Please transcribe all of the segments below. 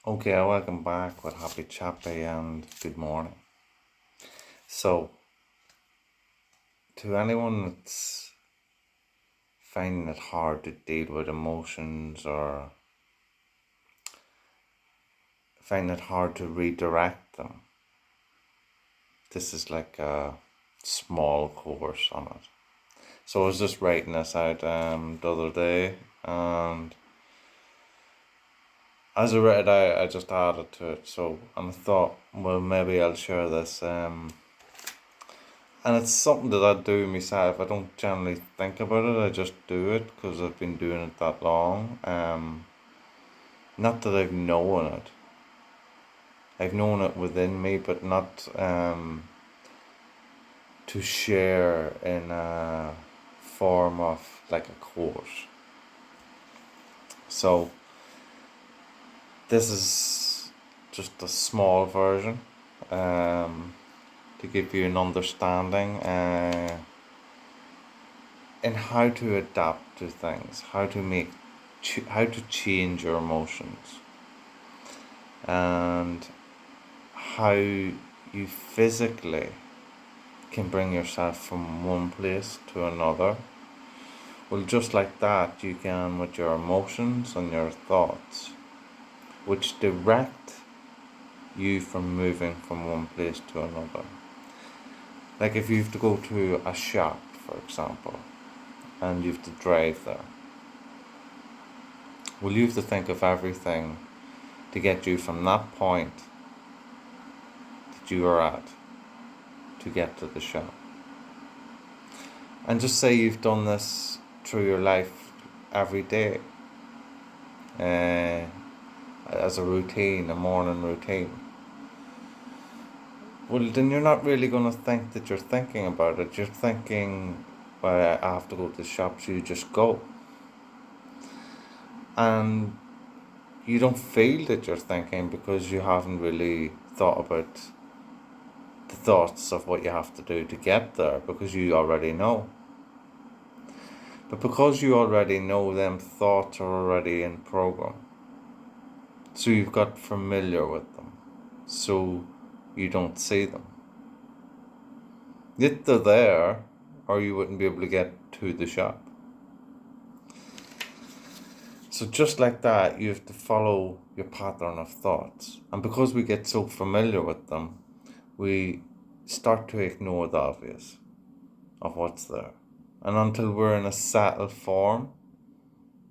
Okay, welcome back with Happy Chappy and good morning. So, to anyone that's finding it hard to deal with emotions or finding it hard to redirect them, this is like a small course on it. So I was just writing this out the other day, and as I read it out, I just added to it. So and I thought, well, maybe I'll share this. And it's something that I do myself. I don't generally think about it. I just do it because I've been doing it that long. Not that I've known it. I've known it within me, but not to share in a form of like a course. So this is just a small version to give you an understanding in how to adapt to things, how to change your emotions, and how you physically can bring yourself from one place to another. Well, just like that, you can with your emotions and your thoughts, which direct you from moving from one place to another. Like if you have to go to a shop, for example, and you have to drive there. Well, you have to think of everything to get you from that point that you are at to get to the shop. And just say you've done this through your life every day as a routine, a morning routine. Well, then you're not really going to think that you're thinking about it. You're thinking, well, I have to go to the shop, so you just go. And you don't feel that you're thinking because you haven't really thought about the thoughts of what you have to do to get there, because you already know. But because you already know, them thoughts are already in program. So you've got familiar with them. So you don't see them. Yet they're there, or you wouldn't be able to get to the shop. So just like that, you have to follow your pattern of thoughts. And because we get so familiar with them, we start to ignore the obvious of what's there. And until we're in a settled form,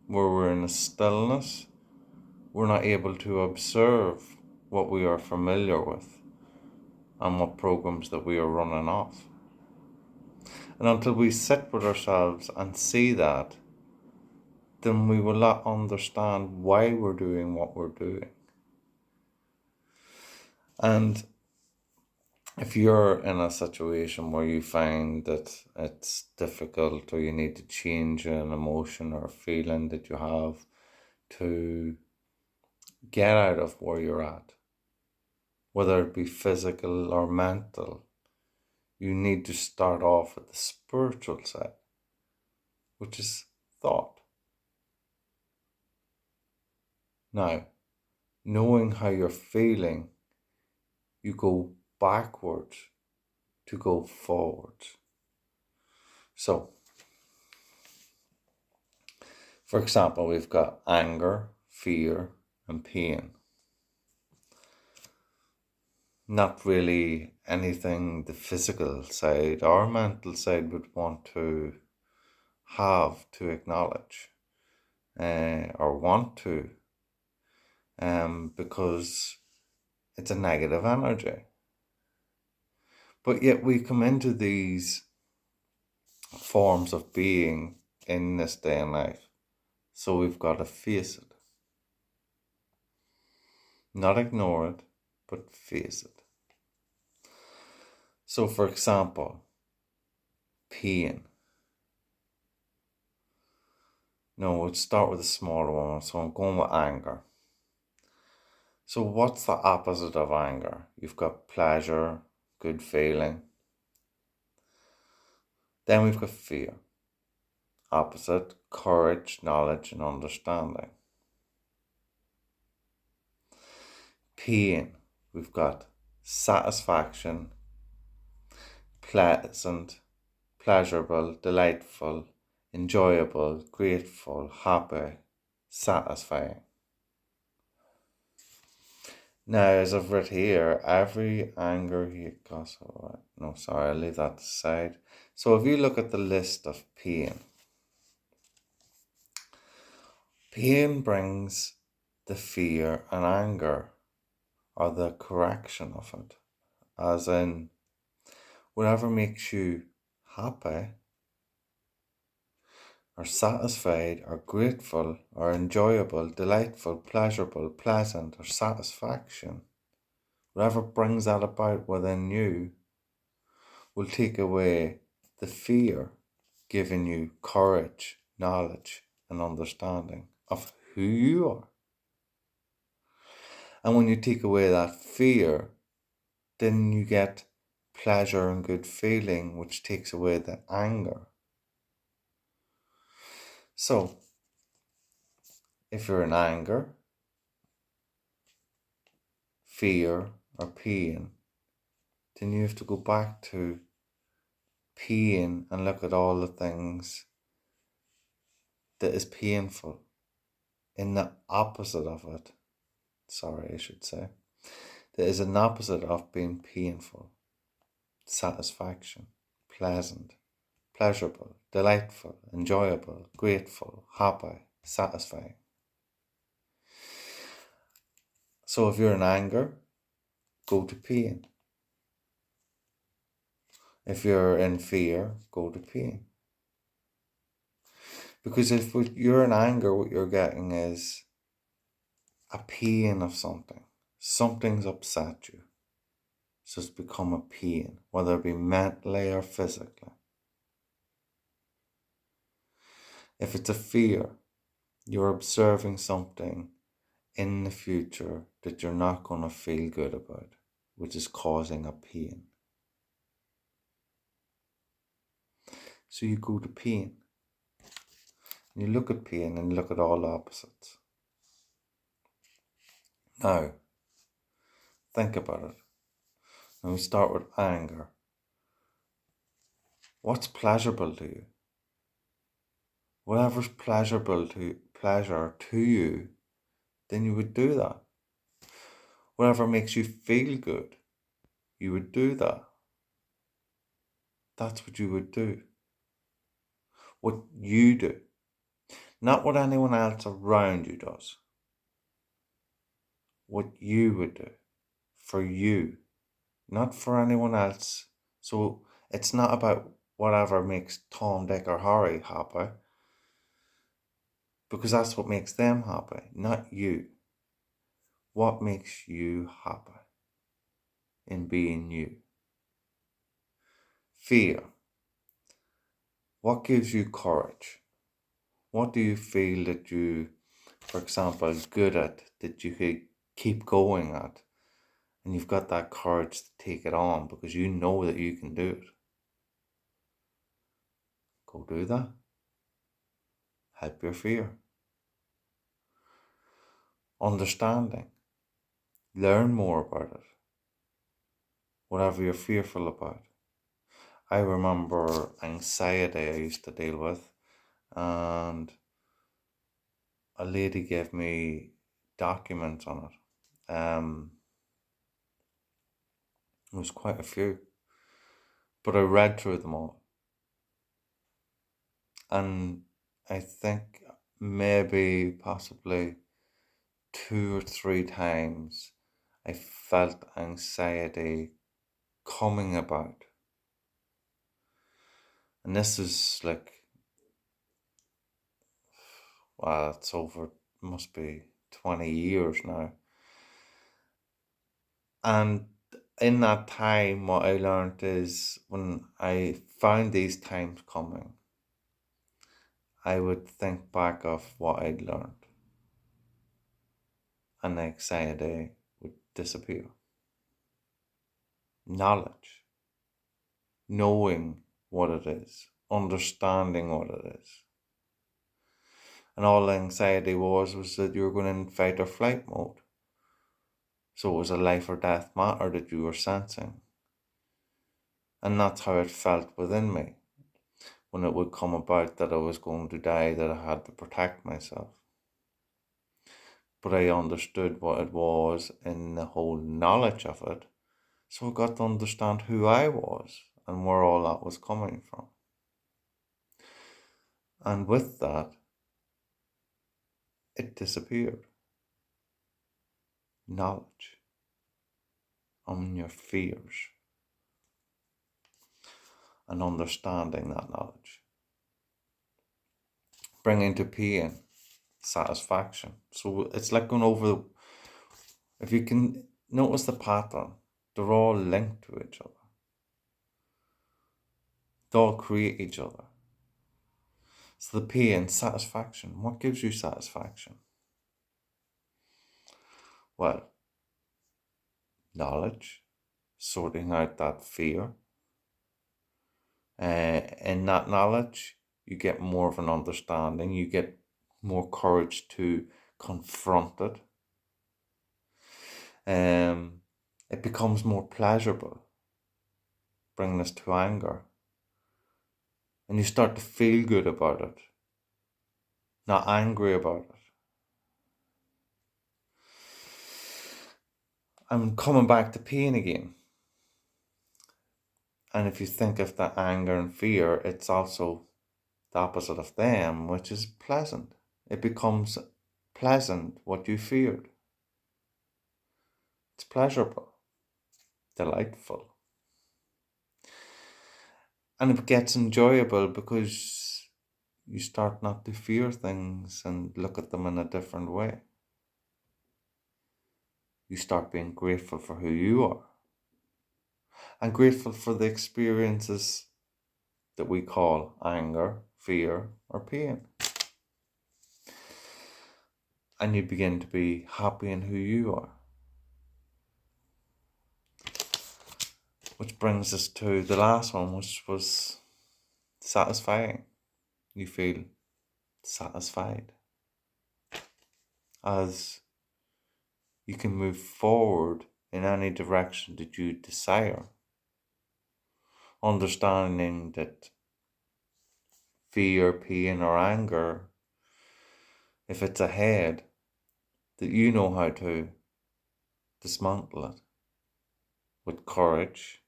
where we're in a stillness, we're not able to observe what we are familiar with and what programs that we are running off. And until we sit with ourselves and see that, then we will not understand why we're doing what we're doing. And if you're in a situation where you find that it's difficult, or you need to change an emotion or a feeling that you have to get out of where you're at, whether it be physical or mental, you need to start off with the spiritual side, which is thought. Now, knowing how you're feeling, you go backwards to go forwards. So, for example, we've got anger, fear, and pain. Not really anything the physical side or mental side would want to have to acknowledge or want to, because it's a negative energy. But yet we come into these forms of being in this day and life, so we've got to face it. Not ignore it, but face it. So, for example, pain. No, we'll start with a smaller one. So I'm going with anger. So what's the opposite of anger? You've got pleasure, good feeling. Then we've got fear. Opposite, courage, knowledge, and understanding. pain, we've got satisfaction, pleasant, pleasurable, delightful, enjoyable, grateful, happy, satisfying. Now, as I've read here, every anger here, no, sorry, I'll leave that aside. So if you look at the list of pain, pain brings the fear and anger, or the correction of it, as in whatever makes you happy, or satisfied, or grateful, or enjoyable, delightful, pleasurable, pleasant, or satisfaction, whatever brings that about within you will take away the fear, giving you courage, knowledge, and understanding of who you are. And when you take away that fear, then you get pleasure and good feeling, which takes away the anger. So, if you're in anger, fear, or pain, then you have to go back to pain and look at all the things that is painful in the opposite of it. Sorry, I should say. There is an opposite of being painful: satisfaction, pleasant, pleasurable, delightful, enjoyable, grateful, happy, satisfying. So if you're in anger, go to pain. If you're in fear, go to pain. Because if you're in anger, what you're getting is a pain of something. Something's upset you. So it's become a pain, whether it be mentally or physically. If it's a fear, you're observing something in the future that you're not going to feel good about, which is causing a pain. So you go to pain. You look at pain and look at all opposites. Now, think about it. And we start with anger. What's pleasurable to you? Whatever's pleasure to you, then you would do that. Whatever makes you feel good, you would do that. That's what you would do. What you do. Not what anyone else around you does. What you would do. For you. Not for anyone else. So it's not about whatever makes Tom, Dick, or Harry happy. Because that's what makes them happy, not you. What makes you happy in being you? Fear. What gives you courage? What do you feel that you, for example, good at, that you could keep going at, and you've got that courage to take it on because you know that you can do it? Go do that. Help your fear. Understanding. Learn more about it. Whatever you're fearful about. I remember anxiety I used to deal with, and a lady gave me documents on it. It was quite a few, but I read through them all. And I think maybe possibly 2 or 3 times I felt anxiety coming about. And this is like, well, it's over, must be 20 years now. And in that time, what I learned is when I found these times coming, I would think back of what I'd learned, and the anxiety would disappear. Knowledge, knowing what it is, understanding what it is. And all the anxiety was that you were going in fight or flight mode. So it was a life or death matter that you were sensing. And that's how it felt within me when it would come about that I was going to die, that I had to protect myself. But I understood what it was in the whole knowledge of it. So I got to understand who I was and where all that was coming from. And with that, it disappeared. Knowledge on your fears and understanding that knowledge. Bringing to pain satisfaction. So it's like going over, if you can notice the pattern, they're all linked to each other. They all create each other. So the pain, satisfaction. What gives you satisfaction? Well, knowledge, sorting out that fear. In that knowledge, you get more of an understanding. You get more courage to confront it. It becomes more pleasurable, bringing us to anger. And you start to feel good about it, not angry about it. I'm coming back to pain again. And if you think of the anger and fear, it's also the opposite of them, which is pleasant. It becomes pleasant what you feared. It's pleasurable, delightful. And it gets enjoyable because you start not to fear things and look at them in a different way. You start being grateful for who you are and grateful for the experiences that we call anger, fear, or pain. And you begin to be happy in who you are. Which brings us to the last one, which was satisfying. You feel satisfied as you can move forward in any direction that you desire. Understanding that fear, pain, or anger, if it's ahead, that you know how to dismantle it with courage,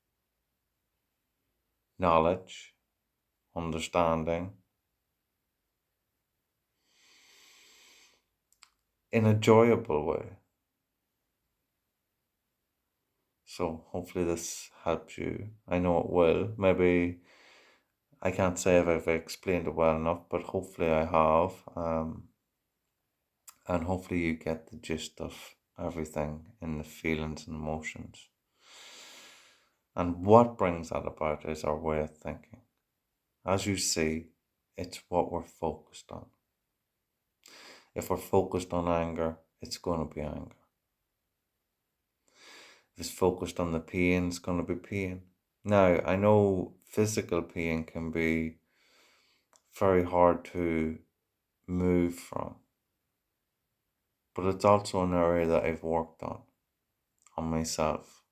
knowledge, understanding, in a enjoyable way. So hopefully this helps you. I know it will. Maybe I can't say if I've explained it well enough, but hopefully I have. And hopefully you get the gist of everything in the feelings and emotions. And what brings that about is our way of thinking. As you see, it's what we're focused on. If we're focused on anger, it's going to be anger. If it's focused on the pain, it's going to be pain. Now, I know physical pain can be very hard to move from, but it's also an area that I've worked on myself.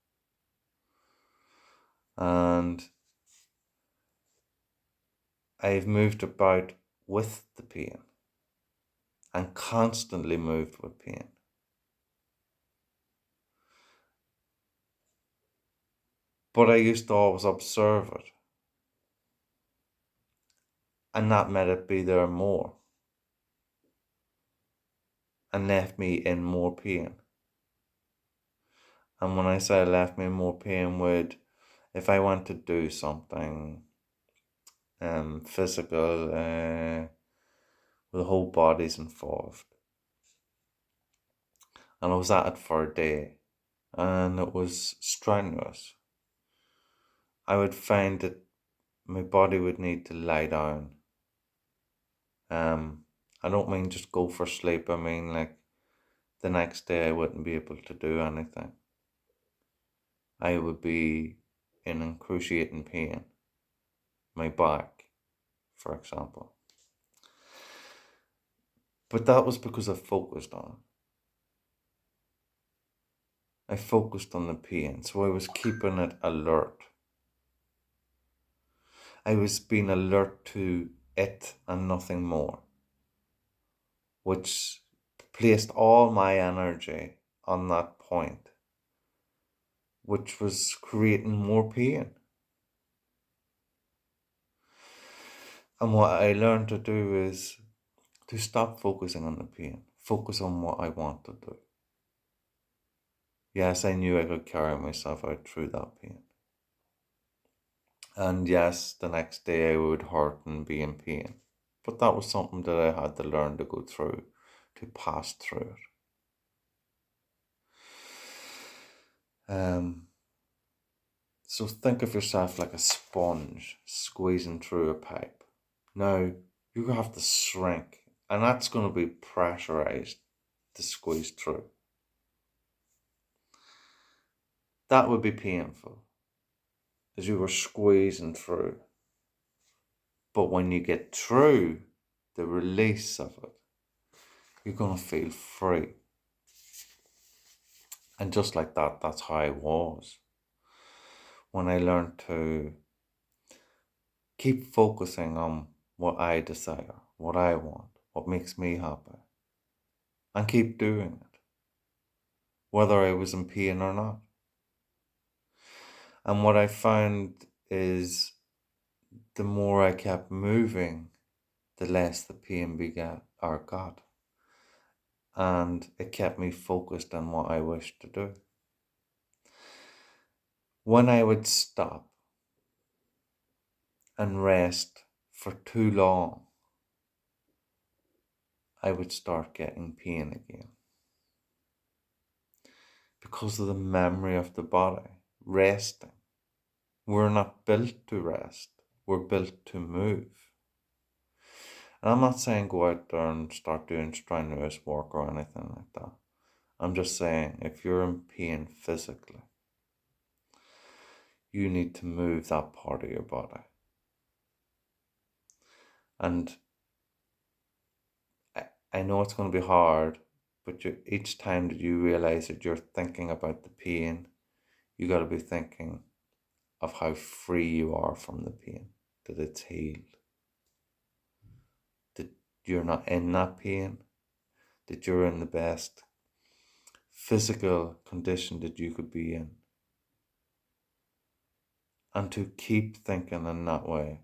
And I've moved about with the pain and constantly moved with pain. But I used to always observe it, and that made it be there more and left me in more pain. And when I say left me in more pain, if I want to do something physical, where the whole body's involved, and I was at it for a day, and it was strenuous, I would find that my body would need to lie down. I don't mean just go for sleep. I mean like the next day I wouldn't be able to do anything. I would be in excruciating pain. My back, for example. But that was because I focused on it. I focused on the pain, so I was keeping it alert. I was being alert to it and nothing more, which placed all my energy on that point, which was creating more pain. And what I learned to do is to stop focusing on the pain, focus on what I want to do. Yes, I knew I could carry myself out through that pain. And yes, the next day I would hurt and be in pain. But that was something that I had to learn to go through, to pass through it. So think of yourself like a sponge squeezing through a pipe. Now, you have to shrink, and that's going to be pressurized to squeeze through. That would be painful, as you were squeezing through. But when you get through the release of it, you're going to feel free. And just like that, that's how I was. When I learned to keep focusing on what I desire, what I want, what makes me happy, and keep doing it, whether I was in pain or not. And what I found is the more I kept moving, the less the pain got. And it kept me focused on what I wished to do. When I would stop and rest for too long, I would start getting pain again. Because of the memory of the body, resting. We're not built to rest, we're built to move. And I'm not saying go out there and start doing strenuous work or anything like that. I'm just saying if you're in pain physically, you need to move that part of your body. And I know it's going to be hard, but each time that you realize that you're thinking about the pain, you got to be thinking of how free you are from the pain, that it's healed, that you're not in that pain, that you're in the best physical condition that you could be in. And to keep thinking in that way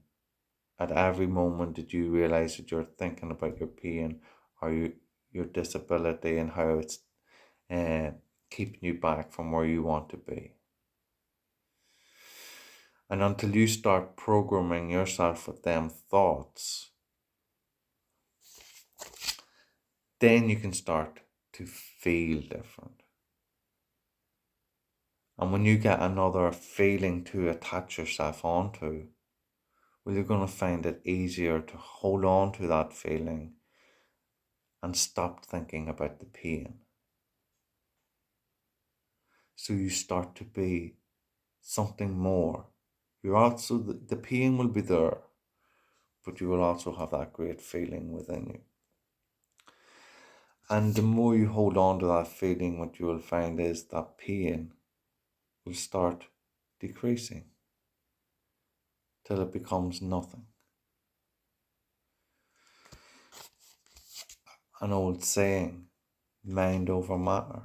at every moment that you realize that you're thinking about your pain or your disability and how it's keeping you back from where you want to be. And until you start programming yourself with them thoughts, then you can start to feel different. And when you get another feeling to attach yourself onto, well, you're going to find it easier to hold on to that feeling and stop thinking about the pain. So you start to be something more. You're also, the pain will be there, but you will also have that great feeling within you. And the more you hold on to that feeling, what you will find is that pain will start decreasing till it becomes nothing. An old saying, mind over matter.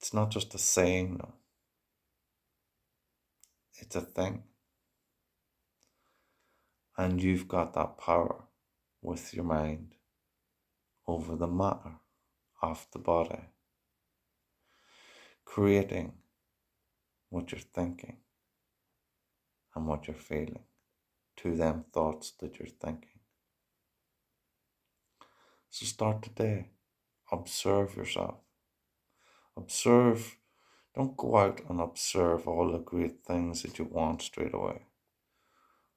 It's not just a saying, no. It's a thing. And you've got that power with your mind over the matter of the body, creating what you're thinking and what you're feeling to them thoughts that you're thinking. So start today. Observe yourself. Observe. Don't go out and observe all the great things that you want straight away.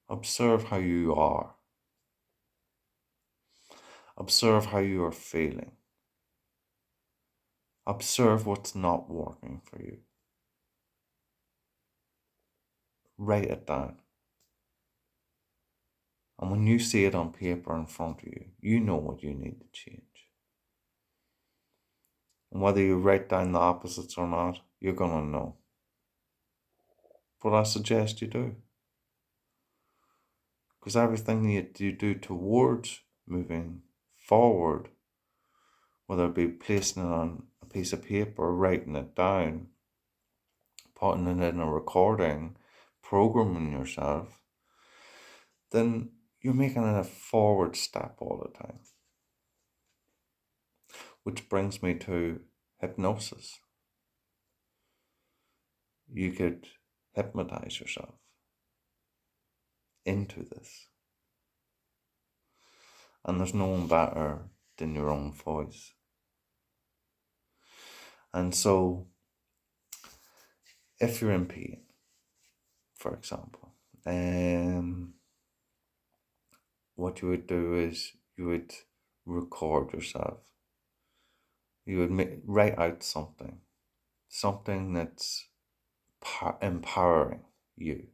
Observe how you are. Observe how you are feeling. Observe what's not working for you. Write it down. And when you see it on paper in front of you, you know what you need to change. And whether you write down the opposites or not, you're going to know. But I suggest you do. Because everything you do towards moving forward, whether it be placing it on a piece of paper, writing it down, putting it in a recording, programming yourself, then you're making a forward step all the time. Which brings me to hypnosis. You could hypnotize yourself into this. And there's no one better than your own voice. And so, if you're in pain, for example, what you would do is you would record yourself. You would write out something that's empowering you,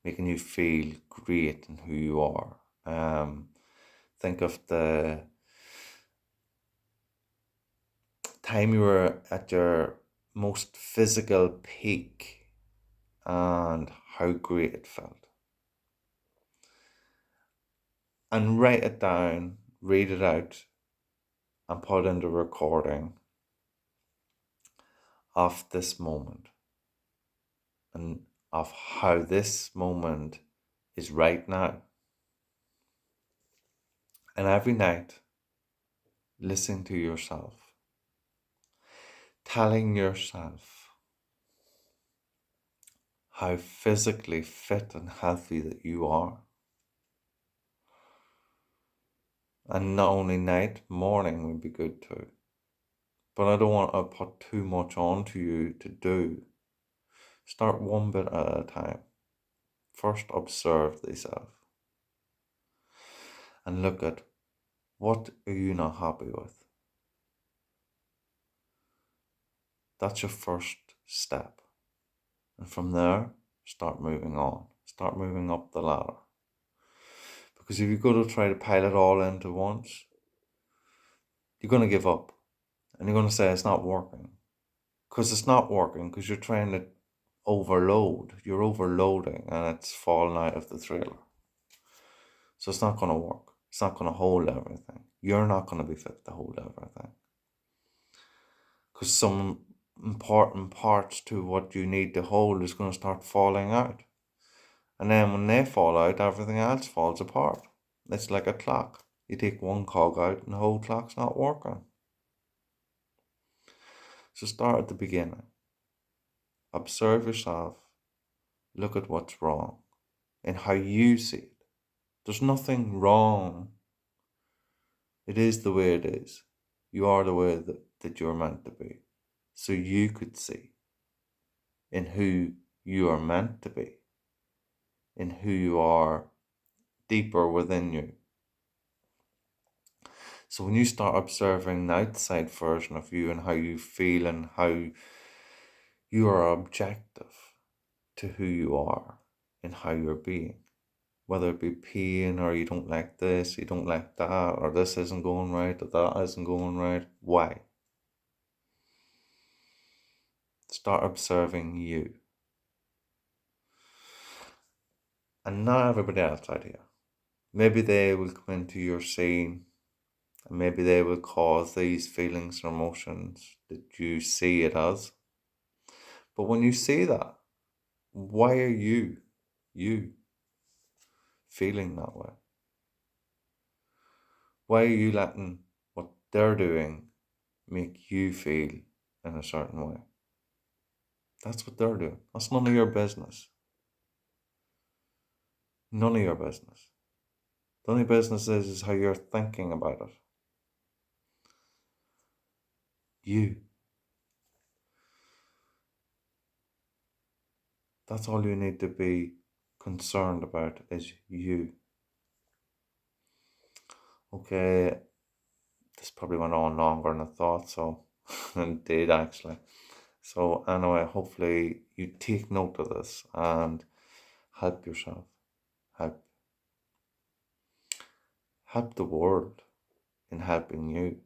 making you feel great in who you are. Think of the time you were at your most physical peak and how great it felt. And write it down, read it out, and put into recording of this moment and of how this moment is right now. And every night, listen to yourself, telling yourself how physically fit and healthy that you are. And not only night, morning would be good too. But I don't want to put too much onto you to do. Start one bit at a time. First, observe thyself and look at what are you not happy with. That's your first step. And from there, start moving on. Start moving up the ladder. Because if you go to try to pile it all into once, you're going to give up. And you're going to say it's not working. Because it's not working because you're trying to overload. You're overloading and it's falling out of the trailer. So it's not going to work. It's not going to hold everything. You're not going to be fit to hold everything. Because some important parts to what you need to hold is going to start falling out. And then when they fall out, everything else falls apart. It's like a clock. You take one cog out and the whole clock's not working. So start at the beginning. Observe yourself. Look at what's wrong and how you see it. There's nothing wrong. It is the way it is. You are the way that you're meant to be. So you could see in who you are meant to be, in who you are deeper within you. So when you start observing the outside version of you and how you feel and how you are objective to who you are and how you're being, whether it be pain or you don't like this, you don't like that, or this isn't going right, or that isn't going right, why? Start observing you. And not everybody else out here. Maybe they will come into your scene and maybe they will cause these feelings or emotions that you see it as. But when you see that, why are you feeling that way? Why are you letting what they're doing make you feel in a certain way? That's what they're doing. That's none of your business. None of your business. The only business is how you're thinking about it. You. That's all you need to be concerned about is you. Okay, this probably went on longer than I thought, so it did actually. So anyway, hopefully you take note of this and help yourself. Help the world in helping you.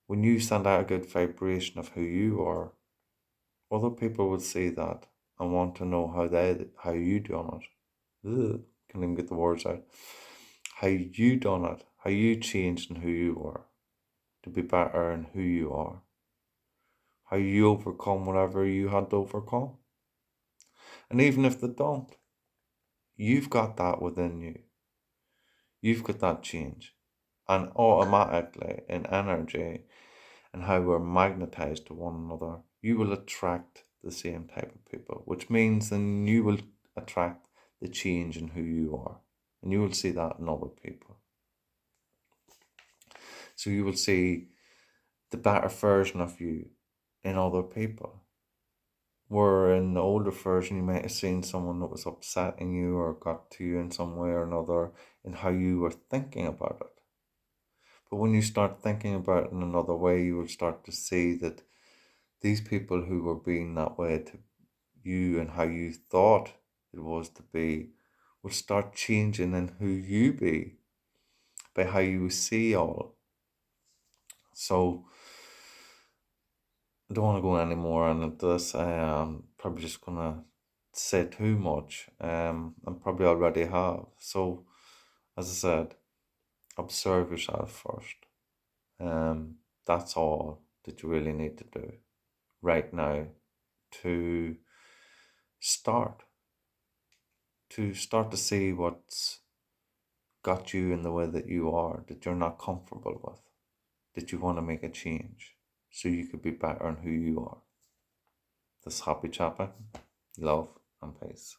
When you send out a good vibration of who you are, other people will see that and want to know how you done it. Ugh, can't even get the words out. How you done it, how you changed in who you are to be better in who you are, how you overcome whatever you had to overcome. And even if they don't, you've got that within you. You've got that change. And automatically in energy and how we're magnetized to one another, you will attract the same type of people, which means then you will attract the change in who you are. And you will see that in other people. So you will see the better version of you in other people. Where in the older version, you might have seen someone that was upsetting you or got to you in some way or another in how you were thinking about it. But when you start thinking about it in another way, you will start to see that these people who were being that way to you and how you thought it was to be will start changing in who you be by how you see all. So I don't want to go any more on this. I'm probably just gonna say too much. And probably already have. So as I said, observe yourself first. That's all that you really need to do right now to start to see what's got you in the way that you are, that you're not comfortable with, that you want to make a change so you could be better in who you are. This Happy Chapping, love and peace.